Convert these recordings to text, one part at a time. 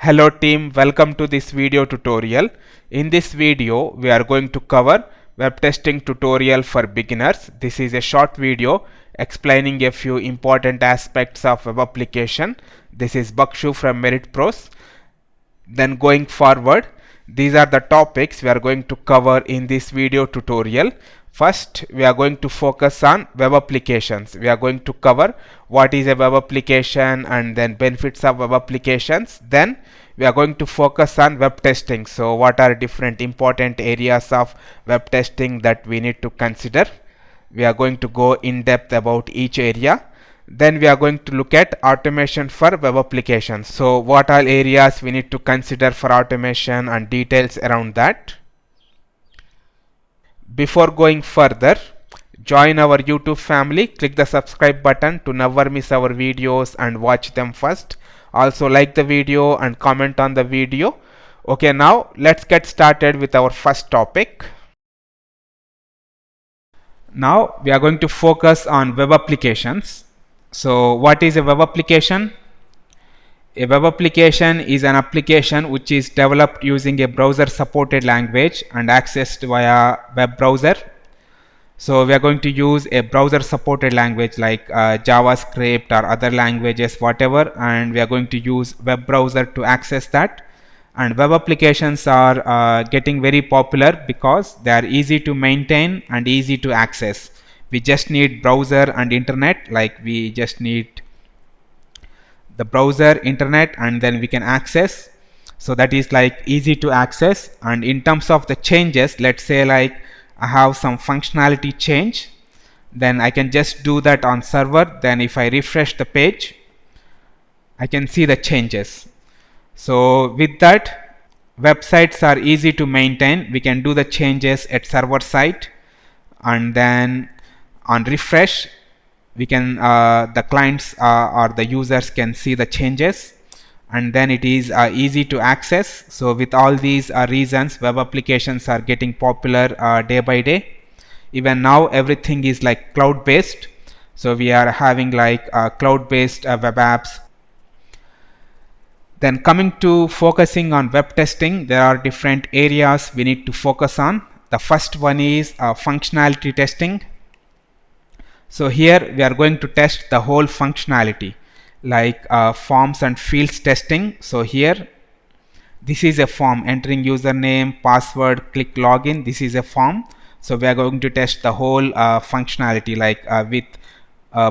Hello team, welcome to this video tutorial. In this video we are going to cover web testing tutorial for beginners. This is a short video explaining a few important aspects of web application. This is Bakshu from Merit Pros. Then going forward, these are the topics we are going to cover in this video tutorial. First, we are going to focus on web applications. We are going to cover what is a web application and then benefits of web applications. Then we are going to focus on web testing. So what are different important areas of web testing that we need to consider? We are going to go in depth about each area. Then we are going to look at automation for web applications. So what all areas we need to consider for automation and details around that. Before going further, join our YouTube family, click the subscribe button to never miss our videos and watch them first. Also like the video and comment on the video. Okay, now let's get started with our first topic. Now we are going to focus on web applications. So what is a web application? A web application is an application which is developed using a browser supported language and accessed via web browser. So we are going to use a browser supported language like JavaScript or other languages, whatever, and we are going to use web browser to access that. And web applications are getting very popular because they are easy to maintain and easy to access. We just need browser and internet, like we just need the browser, internet, and then we can access. So that is like easy to access. And in terms of the changes, let's say like I have some functionality change, then I can just do that on server. Then if I refresh the page, I can see the changes. So with that, websites are easy to maintain. We can do the changes at server side, and then on refresh we can the clients or the users can see the changes, and then it is easy to access. So with all these reasons, web applications are getting popular day by day. Even now everything is like cloud based, so we are having like cloud based web apps. Then coming to focusing on web testing, there are different areas we need to focus on. The first one is functionality testing. So here we are going to test the whole functionality, like forms and fields testing. So here this is a form, entering username, password, click login. This is a form. So we are going to test the whole functionality, like with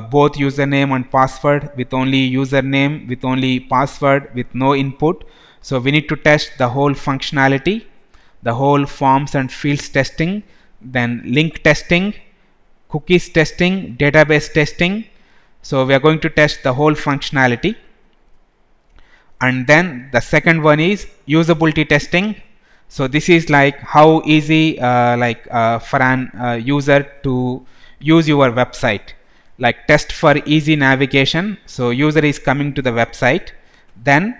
both username and password, with only username, with only password, with no input. So we need to test the whole functionality, the whole forms and fields testing. Then link testing, cookies testing, database testing. So we are going to test the whole functionality. And then the second one is usability testing. So this is like how easy for an user to use your website, like test for easy navigation. So user is coming to the website, then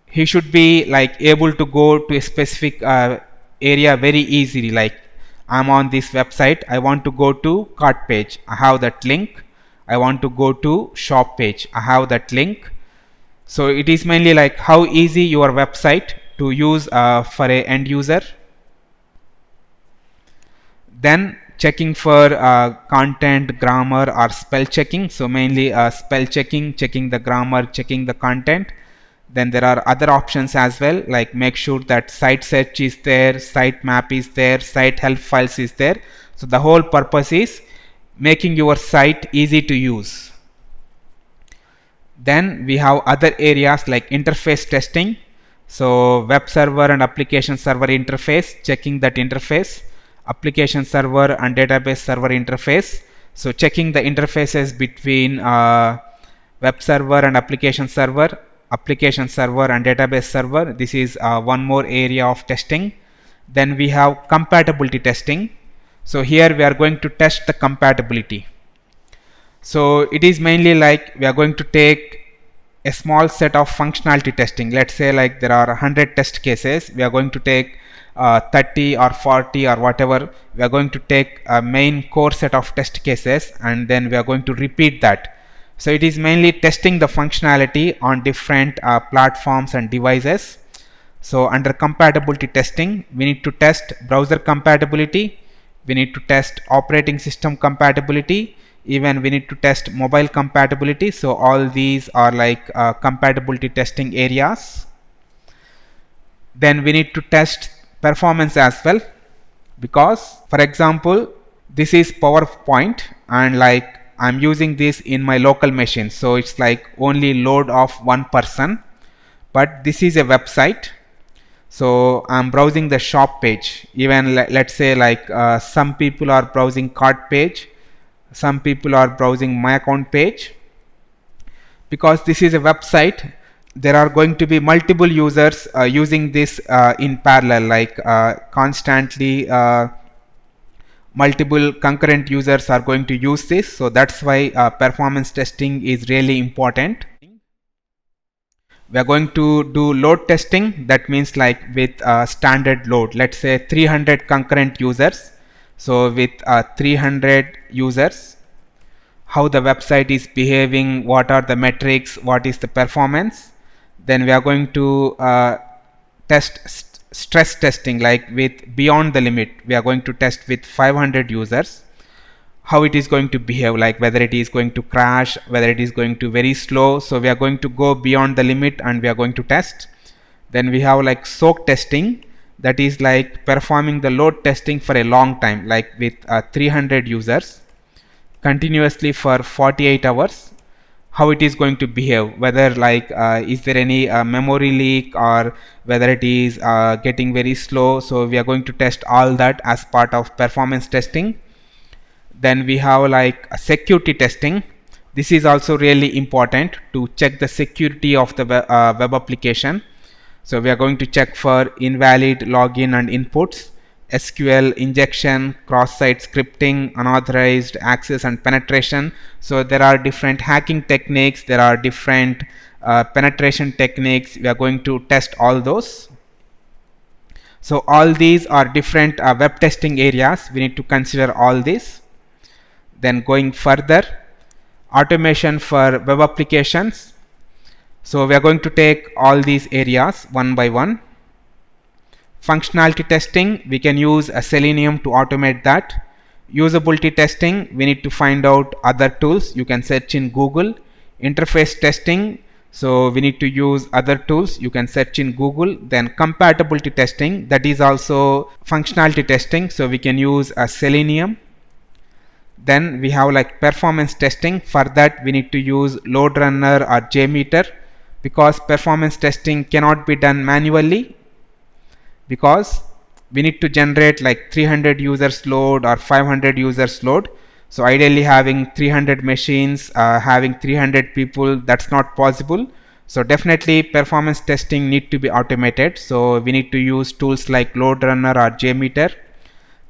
he should be like able to go to a specific area very easily. Like I'm on this website, I want to go to cart page, I have that link. I want to go to shop page, I have that link. So it is mainly like how easy your website to use for a end user. Then checking for content, grammar, or spell checking. So mainly spell checking, checking the grammar, checking the content. Then there are other options as well, like make sure that site search is there, site map is there, site help files is there. So the whole purpose is making your site easy to use. Then we have other areas like interface testing. So web server and application server interface, checking that interface, application server and database server interface. So checking the interfaces between web server and application server and database server. This is one more area of testing. Then we have compatibility testing. So here we are going to test the compatibility. So it is mainly like we are going to take a small set of functionality testing. Let's say like there are 100 test cases, we are going to take 30 or 40 or whatever. We are going to take a main core set of test cases, and then we are going to repeat that. So it is mainly testing the functionality on different platforms and devices. So under compatibility testing, we need to test browser compatibility, we need to test operating system compatibility, even we need to test mobile compatibility. So all these are like compatibility testing areas. Then we need to test performance as well, because for example, this is PowerPoint and like I'm using this in my local machine, so it's like only load of one person, but this is a website. So I'm browsing the shop page. Even let's say like some people are browsing cart page, some people are browsing my account page. Because this is a website, there are going to be multiple users using this in parallel, like constantly multiple concurrent users are going to use this. So that's why performance testing is really important. We are going to do load testing. That means like with standard load, let's say 300 concurrent users. So with 300 users, how the website is behaving, what are the metrics, what is the performance. Then we are going to test stress testing, like with beyond the limit. We are going to test with 500 users, how it is going to behave, like whether it is going to crash, whether it is going to very slow. So we are going to go beyond the limit and we are going to test. Then we have like soak testing, that is like performing the load testing for a long time, like with 300 users continuously for 48 hours, how it is going to behave, whether like is there any memory leak, or whether it is getting very slow. So we are going to test all that as part of performance testing. Then we have like a security testing. This is also really important to check the security of the web application. So we are going to check for invalid login and inputs, SQL injection, cross-site scripting, unauthorized access and penetration. So there are different hacking techniques, there are different penetration techniques. We are going to test all those. So all these are different web testing areas. We need to consider all these. Then going further, automation for web applications. So we are going to take all these areas one by one. Functionality testing, we can use a Selenium to automate that. Usability testing, we need to find out other tools. You can search in Google. Interface testing, so we need to use other tools. You can search in Google. Then compatibility testing, that is also functionality testing, so we can use a Selenium. Then we have like performance testing. For that we need to use LoadRunner or JMeter, because performance testing cannot be done manually, because we need to generate like 300 users load or 500 users load. So ideally having 300 machines, having 300 people, that's not possible. So definitely performance testing need to be automated. So we need to use tools like LoadRunner or JMeter.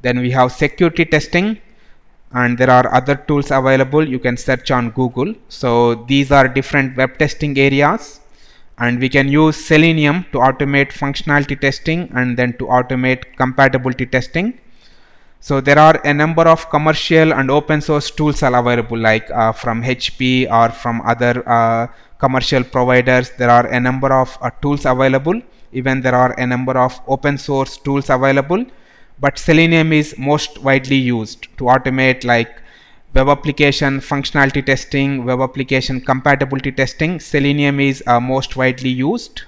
Then we have security testing, and there are other tools available. You can search on Google. So these are different web testing areas, and we can use Selenium to automate functionality testing and then to automate compatibility testing. So there are a number of commercial and open source tools are available, like from HP or from other commercial providers. There are a number of tools available. Even there are a number of open source tools available, but Selenium is most widely used to automate like web application functionality testing, web application compatibility testing. Selenium is most widely used.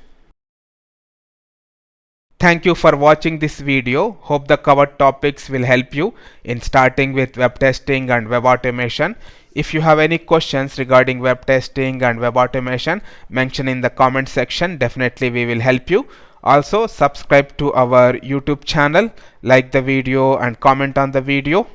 Thank you for watching this video. Hope the covered topics will help you in starting with web testing and web automation. If you have any questions regarding web testing and web automation, mention in the comment section. Definitely we will help you. Also subscribe to our YouTube channel, like the video and comment on the video.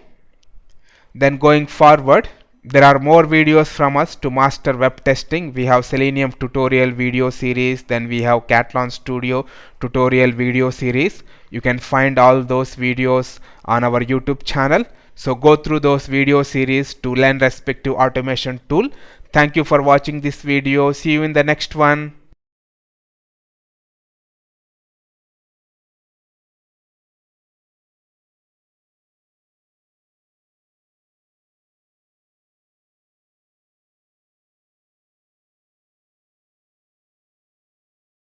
Then going forward, there are more videos from us to master web testing. We have Selenium tutorial video series, then we have Catalan Studio tutorial video series. You can find all those videos on our YouTube channel. So go through those video series to learn respective automation tool. Thank you for watching this video. See you in the next one.